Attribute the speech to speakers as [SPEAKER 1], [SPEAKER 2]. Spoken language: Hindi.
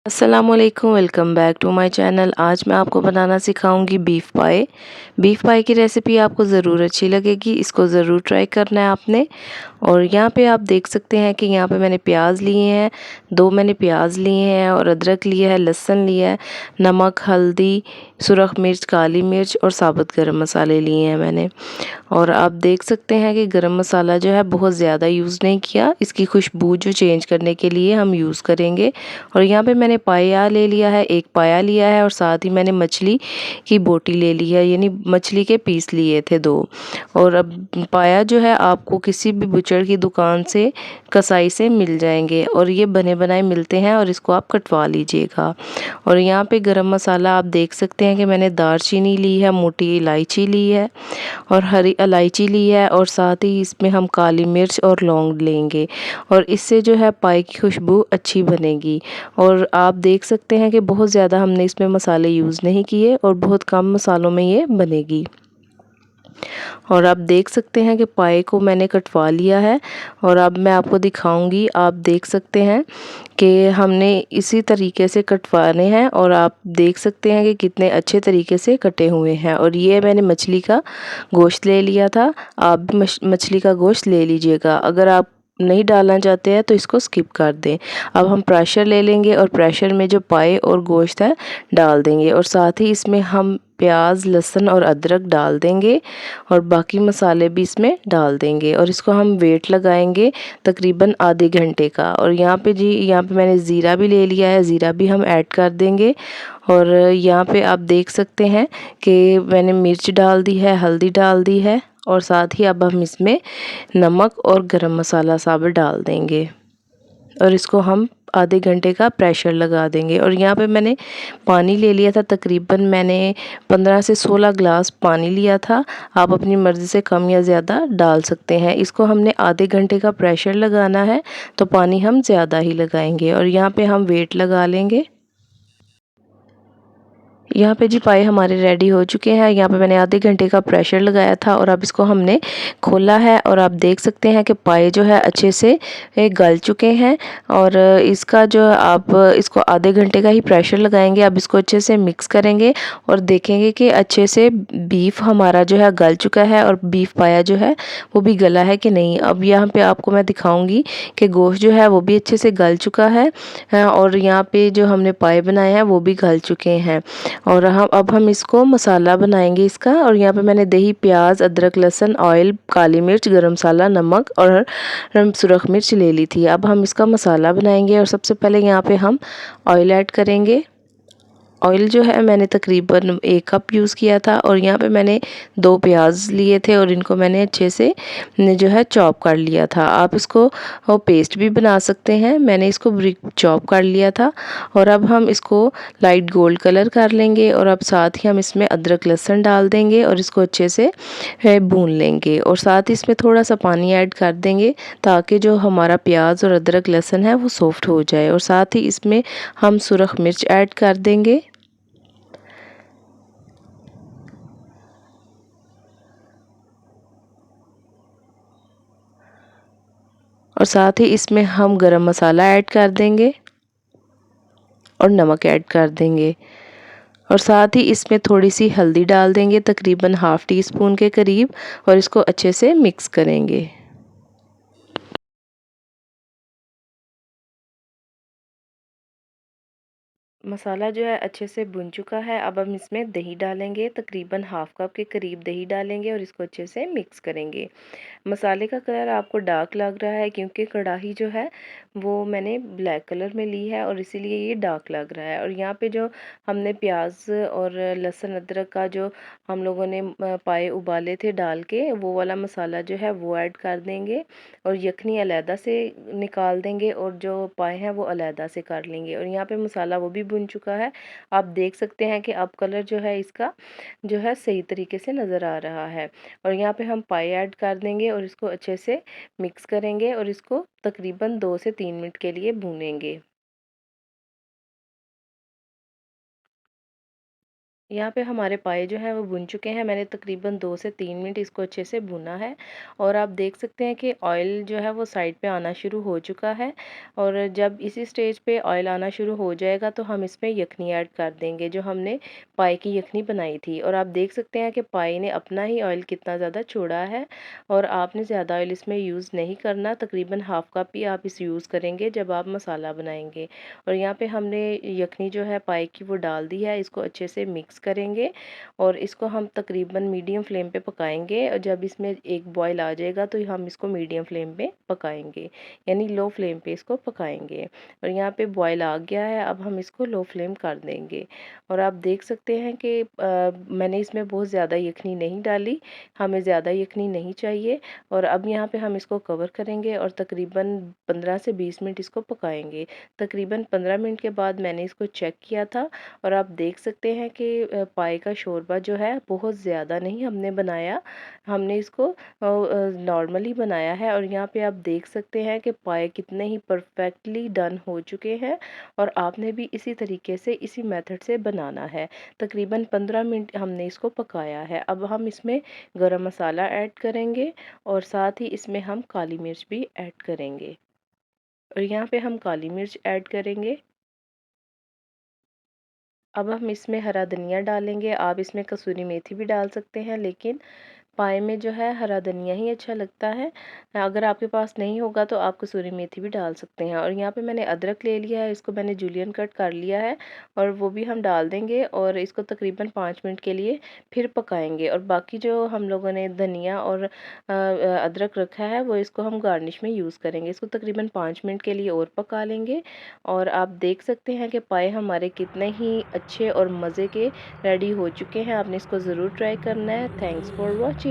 [SPEAKER 1] अस्सलामुअलैकुम, welcome back to my channel. आज मैं आपको बनाना सिखाऊंगी बीफ पाए। बीफ पाए की रेसिपी आपको ज़रूर अच्छी लगेगी, इसको ज़रूर ट्राई करना है आपने। और यहाँ पे आप देख सकते हैं कि यहाँ पे मैंने प्याज लिए हैं, 2 मैंने प्याज लिए हैं और अदरक लिया है, लहसुन लिया है, नमक, हल्दी, सुरख मिर्च, काली मिर्च और साबुत गरम मसाले लिए हैं मैंने। और आप देख सकते हैं कि गरम मसाला जो है बहुत ज़्यादा यूज़ नहीं किया, इसकी खुशबू जो चेंज करने के लिए हम यूज़ करेंगे। और यहाँ पे मैंने पाया ले लिया है, एक पाया लिया है और साथ ही मैंने मछली की बोटी ले ली है, यानी मछली के पीस लिए थे 2। और अब पाया जो है आपको किसी भी बुचड़ की दुकान से, कसाई से मिल जाएंगे और ये बने बनाए मिलते हैं और इसको आप कटवा लीजिएगा। और यहाँ पे गरम मसाला आप देख सकते हैं कि मैंने दालचीनी ली है, मोटी इलायची ली है और हरी इलायची ली है और साथ ही इसमें हम काली मिर्च और लौंग लेंगे और इससे जो है पाई की खुशबू अच्छी बनेगी। और आप देख सकते हैं कि बहुत ज़्यादा हमने इसमें मसाले यूज़ नहीं किए और बहुत कम मसालों में ये बनेगी। और आप देख सकते हैं कि पाए को मैंने कटवा लिया है और अब मैं आपको दिखाऊंगी। आप देख सकते हैं कि हमने इसी तरीके से कटवाने हैं और आप देख सकते हैं कि कितने अच्छे तरीके से कटे हुए हैं। और ये मैंने मछली का गोश्त ले लिया था, आप भी मछली का गोश्त ले लीजिएगा। अगर आप नहीं डालना चाहते हैं तो इसको स्किप कर दें। अब हम प्रेशर ले लेंगे और प्रेशर में जो पाए और गोश्त है डाल देंगे और साथ ही इसमें हम प्याज, लहसुन और अदरक डाल देंगे और बाकी मसाले भी इसमें डाल देंगे और इसको हम वेट लगाएंगे तकरीबन आधे घंटे का। और यहाँ पे मैंने ज़ीरा भी ले लिया है, ज़ीरा भी हम ऐड कर देंगे। और यहाँ पे आप देख सकते हैं कि मैंने मिर्च डाल दी है, हल्दी डाल दी है और साथ ही अब हम इसमें नमक और गरम मसाला साबुत डाल देंगे और इसको हम आधे घंटे का प्रेशर लगा देंगे। और यहाँ पे मैंने पानी ले लिया था, तकरीबन मैंने 15 से 16 ग्लास पानी लिया था। आप अपनी मर्ज़ी से कम या ज़्यादा डाल सकते हैं। इसको हमने आधे घंटे का प्रेशर लगाना है तो पानी हम ज़्यादा ही लगाएंगे और यहाँ पे हम वेट लगा लेंगे। यहाँ पे जी पाए हमारे रेडी हो चुके हैं। यहाँ पे मैंने आधे घंटे का प्रेशर लगाया था और अब इसको हमने खोला है और आप देख सकते हैं कि पाए जो है अच्छे से गल चुके हैं। और इसका जो आप इसको आधे घंटे का ही प्रेशर लगाएंगे। अब इसको अच्छे से मिक्स करेंगे और देखेंगे कि अच्छे से बीफ हमारा जो है गल चुका है और बीफ पाया जो है वो भी गला है कि नहीं। अब यहाँ पे आपको मैं दिखाऊंगी कि गोश्त जो है वो भी अच्छे से गल चुका है और यहाँ पे जो हमने पाए बनाए हैं वो भी गल चुके हैं। और अब हम इसको मसाला बनाएंगे इसका। और यहाँ पे मैंने दही, प्याज, अदरक, लहसुन, ऑयल, काली मिर्च, गरम मसाला, नमक और सुरख मिर्च ले ली थी। अब हम इसका मसाला बनाएंगे और सबसे पहले यहाँ पे हम ऑयल ऐड करेंगे। ऑयल जो है मैंने तकरीबन 1 कप यूज़ किया था और यहाँ पे मैंने 2 प्याज लिए थे और इनको मैंने अच्छे से जो है चॉप कर लिया था। आप इसको पेस्ट भी बना सकते हैं, मैंने इसको ब्रिक चॉप कर लिया था। और अब हम इसको लाइट गोल्ड कलर कर लेंगे और अब साथ ही हम इसमें अदरक लहसुन डाल देंगे और इसको अच्छे से भून लेंगे और साथ ही इसमें थोड़ा सा पानी ऐड कर देंगे ताकि जो हमारा प्याज और अदरक लहसुन है वो सॉफ्ट हो जाए। और साथ ही इसमें हम सुरख मिर्च ऐड कर देंगे और साथ ही इसमें हम गरम मसाला ऐड कर देंगे और नमक ऐड कर देंगे और साथ ही इसमें थोड़ी सी हल्दी डाल देंगे, तकरीबन ½ टीस्पून के करीब, और इसको अच्छे से मिक्स करेंगे। मसाला जो है अच्छे से भुन चुका है। अब हम इसमें दही डालेंगे, तकरीबन ½ कप के करीब दही डालेंगे और इसको अच्छे से मिक्स करेंगे। मसाले का कलर आपको डार्क लग रहा है क्योंकि कढ़ाई जो है वो मैंने ब्लैक कलर में ली है और इसीलिए ये डार्क लग रहा है। और यहाँ पे जो हमने प्याज और लहसुन अदरक का जो हम लोगों ने पाए उबाले थे डाल के, वो वाला मसाला जो है वो ऐड कर देंगे और यखनी अलहदा से निकाल देंगे और जो पाए हैं वो अलहदा से कर लेंगे। और यहाँ पे मसाला वो भी भुन चुका है। आप देख सकते हैं कि अब कलर जो है इसका जो है सही तरीके से नज़र आ रहा है। और यहाँ पे हम पाए ऐड कर देंगे और इसको अच्छे से मिक्स करेंगे और इसको तकरीबन 2 से 3 मिनट के लिए भूनेंगे। यहाँ पे हमारे पाए जो हैं वो भुन चुके हैं। मैंने तकरीबन 2 से 3 मिनट इसको अच्छे से भुना है और आप देख सकते हैं कि ऑयल जो है वो साइड पे आना शुरू हो चुका है। और जब इसी स्टेज पे ऑयल आना शुरू हो जाएगा तो हम इसमें यखनी ऐड कर देंगे, जो हमने पाए की यखनी बनाई थी। और आप देख सकते हैं कि पाए ने अपना ही ऑयल कितना ज़्यादा छोड़ा है और आपने ज़्यादा ऑयल इसमें यूज़ नहीं करना। तकरीबन हाफ़ कप ही आप इस यूज़ करेंगे जब आप मसाला बनाएंगे। और यहाँ पे हमने यखनी जो है पाए की वो डाल दी है। इसको अच्छे से मिक्स करेंगे और इसको हम तकरीबन मीडियम फ्लेम पे पकाएंगे। और जब इसमें एक बॉयल आ जाएगा तो हम इसको मीडियम फ्लेम पे पकाएंगे, यानी लो फ्लेम पे इसको पकाएंगे। और यहाँ पे बॉयल आ गया है, अब हम इसको लो फ्लेम कर देंगे। और आप देख सकते हैं कि मैंने इसमें बहुत ज़्यादा यखनी नहीं डाली, हमें ज़्यादा यखनी नहीं चाहिए। और अब यहाँ पे हम इसको कवर करेंगे और तकरीबन 15 से 20 मिनट इसको पकाएंगे। तकरीबन 15 मिनट के बाद मैंने इसको चेक किया था और आप देख सकते हैं कि पाए का शोरबा जो है बहुत ज़्यादा नहीं हमने बनाया, हमने इसको नॉर्मली बनाया है। और यहाँ पे आप देख सकते हैं कि पाए कितने ही परफेक्टली डन हो चुके हैं और आपने भी इसी तरीके से इसी मेथड से बनाना है। तकरीबन 15 मिनट हमने इसको पकाया है। अब हम इसमें गरम मसाला ऐड करेंगे और साथ ही इसमें हम काली मिर्च भी ऐड करेंगे। और यहाँ पे हम काली मिर्च ऐड करेंगे। अब हम इसमें हरा धनिया डालेंगे। आप इसमें कसूरी मेथी भी डाल सकते हैं, लेकिन पाए में जो है हरा धनिया ही अच्छा लगता है। अगर आपके पास नहीं होगा तो आप कसूरी मेथी भी डाल सकते हैं। और यहाँ पे मैंने अदरक ले लिया है, इसको मैंने जूलियन कट कर लिया है और वो भी हम डाल देंगे और इसको तकरीबन 5 मिनट के लिए फिर पकाएंगे। और बाकी जो हम लोगों ने धनिया और अदरक रखा है वो इसको हम गार्निश में यूज़ करेंगे। इसको तकरीबन 5 मिनट के लिए और पका लेंगे। और आप देख सकते हैं कि पाए हमारे कितने ही अच्छे और मज़े के रेडी हो चुके हैं। आपने इसको ज़रूर ट्राई करना है। Thanks for watching.